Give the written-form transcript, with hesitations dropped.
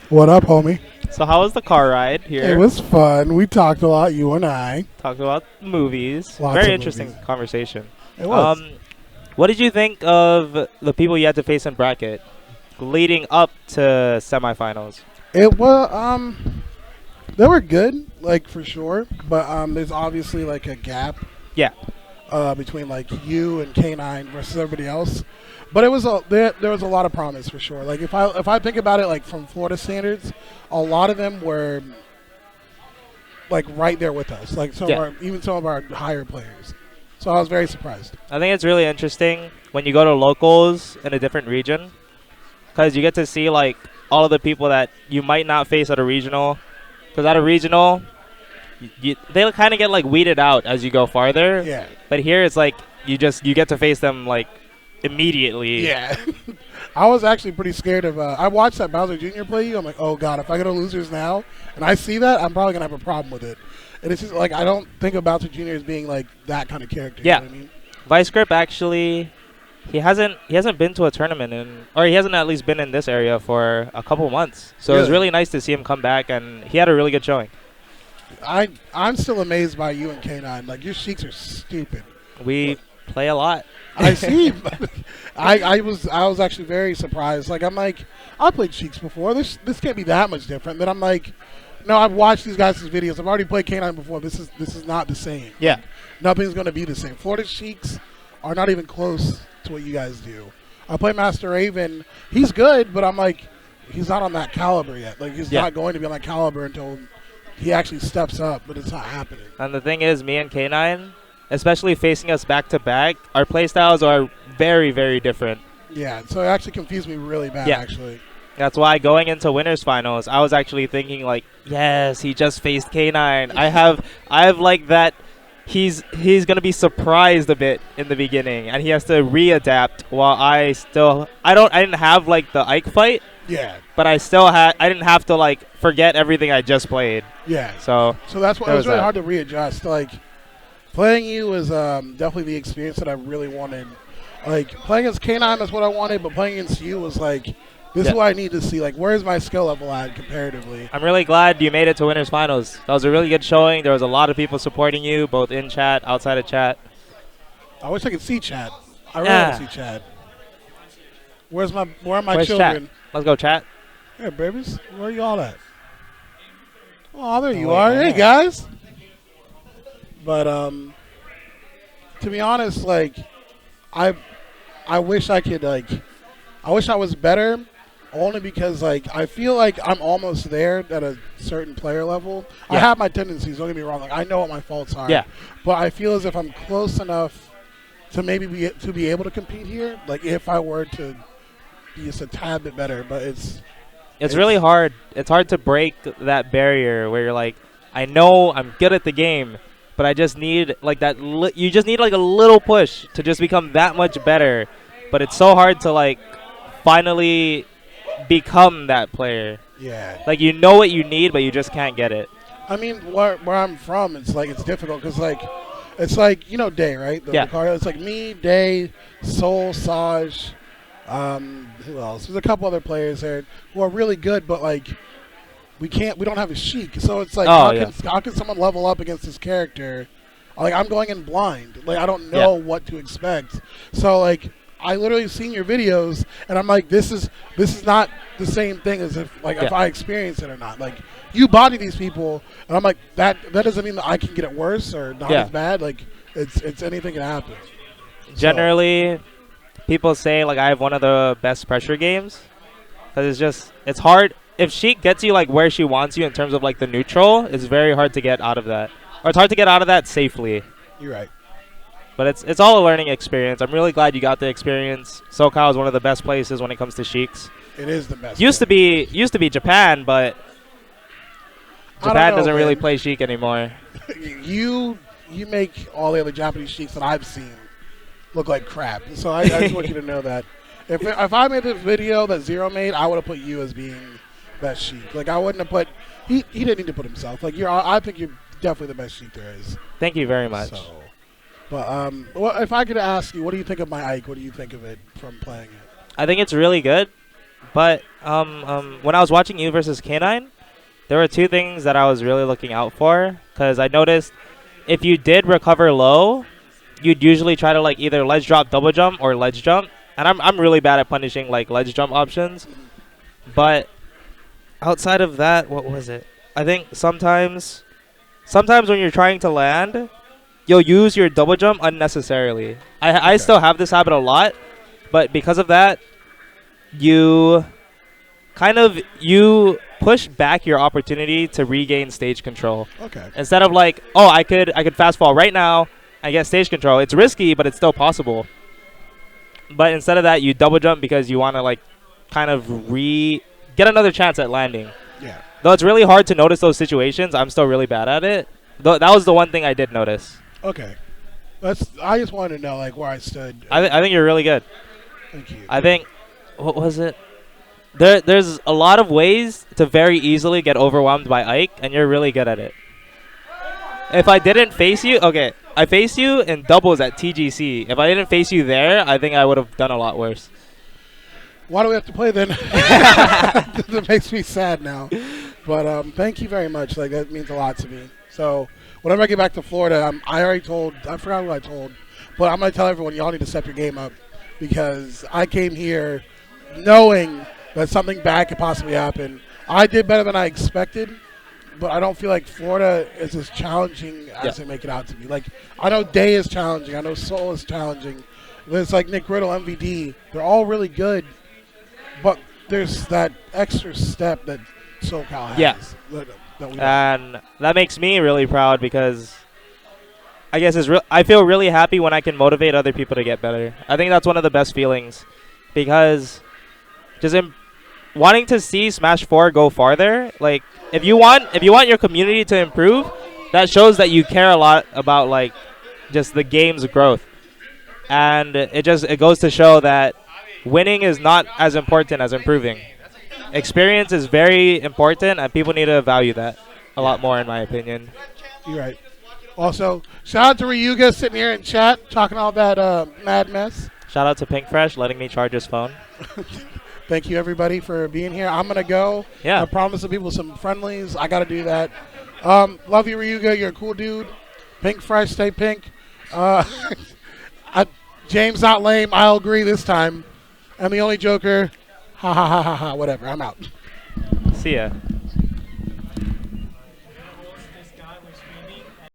What up, homie? So how was the car ride It here? was fun. We talked a lot, you and I. Talked about movies. Lots Very of interesting movies. conversation. It was. Um, what did you think of the people you had to face in bracket leading up to semifinals? It was. They were good, like for sure. But there's obviously like a gap Yeah, between like you and K9 versus everybody else. But it was there was a lot of promise for sure. Like if I think about it like from Florida standards, a lot of them were like right there with us. Like yeah. even some of our higher players. So I was very surprised. I think it's really interesting when you go to locals in a different region because you get to see like all of the people that you might not face at a regional. Because at a regional, they kind of get like weeded out as you go farther. Yeah. But here it's like you get to face them like immediately. Yeah. I was actually pretty scared of. I watched that Bowser Jr. play you. I'm like, oh god, if I go to losers now, and I see that, I'm probably gonna have a problem with it. And it's just like I don't think of Bowser Jr. as being like that kind of character. Yeah. You know what I mean? Vice Grip actually, he hasn't been to a tournament or he hasn't at least been in this area for a couple months. So it was Really? really nice to see him come back, and he had a really good showing. I'm still amazed by you and K9. Like your cheeks are stupid. We play a lot. I see. I was actually very surprised. Like I'm like I played Cheeks before. This can't be that much different. Then I'm like, no, I've watched these guys' videos. I've already played K9 before. This is not the same. Yeah. Nothing's going to be the same. Florida Cheeks are not even close to what you guys do. I play Master Raven. He's good, but I'm like, he's not on that caliber yet. Like he's Yeah. not going to be on that caliber until he actually steps up. But it's not happening. And the thing is, me and K9, especially facing us back to back, our play styles are very, very different. Yeah. So it actually confused me really bad. Yeah. Actually. That's why going into winners finals, I was actually thinking like, yes, he just faced K9. I have like that. He's gonna be surprised a bit in the beginning, and he has to readapt. While I didn't have like the Ike fight, Yeah. but I didn't have to like forget everything I just played. Yeah. So So that's why there it was was really that. hard to readjust. Like playing you was definitely the experience that I really wanted. Like playing as K9 is what I wanted, but playing against you was like this Yeah. is what I need to see. Like where's my skill level at comparatively? I'm really glad you made it to winners finals. That was a really good showing. There was a lot of people supporting you, both in chat, outside of chat. I wish I could see Chad. I really Yeah. want to see Chad. Where are my Where's children? chat? Let's go, chat. Hey babies, where are you all at? Oh, there you wait, are. hold Hey on. guys. But to be honest, like I wish I could I wish I was better. Only because like I feel like I'm almost there at a certain player level. I Yeah. have my tendencies. Don't get me wrong. Like I know what my faults are. Yeah. But I feel as if I'm close enough to maybe be able to compete here. Like if I were to be just a tad bit better. But It's really hard. It's hard to break that barrier where you're like, I know I'm good at the game, but I just need like that. You just need like a little push to just become that much better. But it's so hard to like finally become that player. yeah. Like you know what you need, but you just can't get it. I mean, where I'm from, it's like it's difficult because like it's like you know Day, right? Yeah. Lucario. It's like me, Day, Soul, Saj. Who else? There's a couple other players there who are really good, but like we don't have a Sheik, so it's like Oh, yeah. how can someone level up against this character? Like I'm going in blind, like I don't know what to expect. So like I literally seen your videos, and I'm like, this is not the same thing as if like if Yeah. I experience it or not. Like you body these people, and I'm like that doesn't mean that I can get it worse or not Yeah. as bad. Like it's anything can happen. So, Generally, people say like I have one of the best pressure games because it's hard. If she gets you like where she wants you in terms of like the neutral, it's very hard to get out of that, or it's hard to get out of that safely. you're right. But it's all a learning experience. I'm really glad you got the experience. SoCal is one of the best places when it comes to Sheiks. It is the best. Used to be Japan, but I don't Japan know, doesn't really man. play Sheik anymore. you make all the other Japanese Sheiks that I've seen look like crap. So I just want you to know that. If I made this video that Zero made, I would have put you as being best Sheik. Like I wouldn't have put. He didn't need to put himself. Like I think you're definitely the best Sheik there is. Thank you very much. So, but well, if I could ask you, what do you think of my Ike? What do you think of it from playing it? I think it's really good. But when I was watching you versus K9, there were two things that I was really looking out for because I noticed if you did recover low, you'd usually try to like either ledge drop, double jump, or ledge jump. And I'm really bad at punishing like ledge jump options. But outside of that, what was it? I think sometimes when you're trying to land, you'll use your double jump unnecessarily. I Okay. still have this habit a lot, but because of that, you you push back your opportunity to regain stage control. Okay. Instead of like, oh, I could fast fall right now and get stage control. It's risky, but it's still possible. But instead of that, you double jump because you want to like kind of get another chance at landing. Yeah. Though it's really hard to notice those situations, I'm still really bad at it. Though that was the one thing I did notice. Okay. I just wanted to know like where I stood. I think you're really good. Thank you. I think what was it? There's a lot of ways to very easily get overwhelmed by Ike, and you're really good at it. If I didn't face you, okay, I faced you in doubles at TGC. If I didn't face you there, I think I would have done a lot worse. Why do we have to play then? That makes me sad now. But thank you very much. Like that means a lot to me. So whenever I get back to Florida, I forgot what I told, but I'm gonna tell everyone y'all need to step your game up because I came here knowing that something bad could possibly happen. I did better than I expected, but I don't feel like Florida is as challenging as they make it out to be. Like I know Day is challenging, I know Soul is challenging. There's like Nick Riddle, MVD. They're all really good. But there's that extra step that SoCal has. Yeah. That we don't. And that makes me really proud because I guess I feel really happy when I can motivate other people to get better. I think that's one of the best feelings because just wanting to see Smash 4 go farther, like if you want your community to improve, that shows that you care a lot about like just the game's growth. And it goes to show that winning is not as important as improving. Experience is very important, and people need to value that a lot more, in my opinion. You're right. Also, shout out to Ryuga sitting here in chat talking all that mad mess. Shout out to Pink Fresh letting me charge his phone. Thank you, everybody, for being here. I'm going to go. Yeah. I promised the people some friendlies. I got to do that. Love you, Ryuga. You're a cool dude. Pink Fresh, stay pink. James not lame. I'll agree this time. I'm the only Joker. Ha ha ha ha ha. Whatever. I'm out. See ya.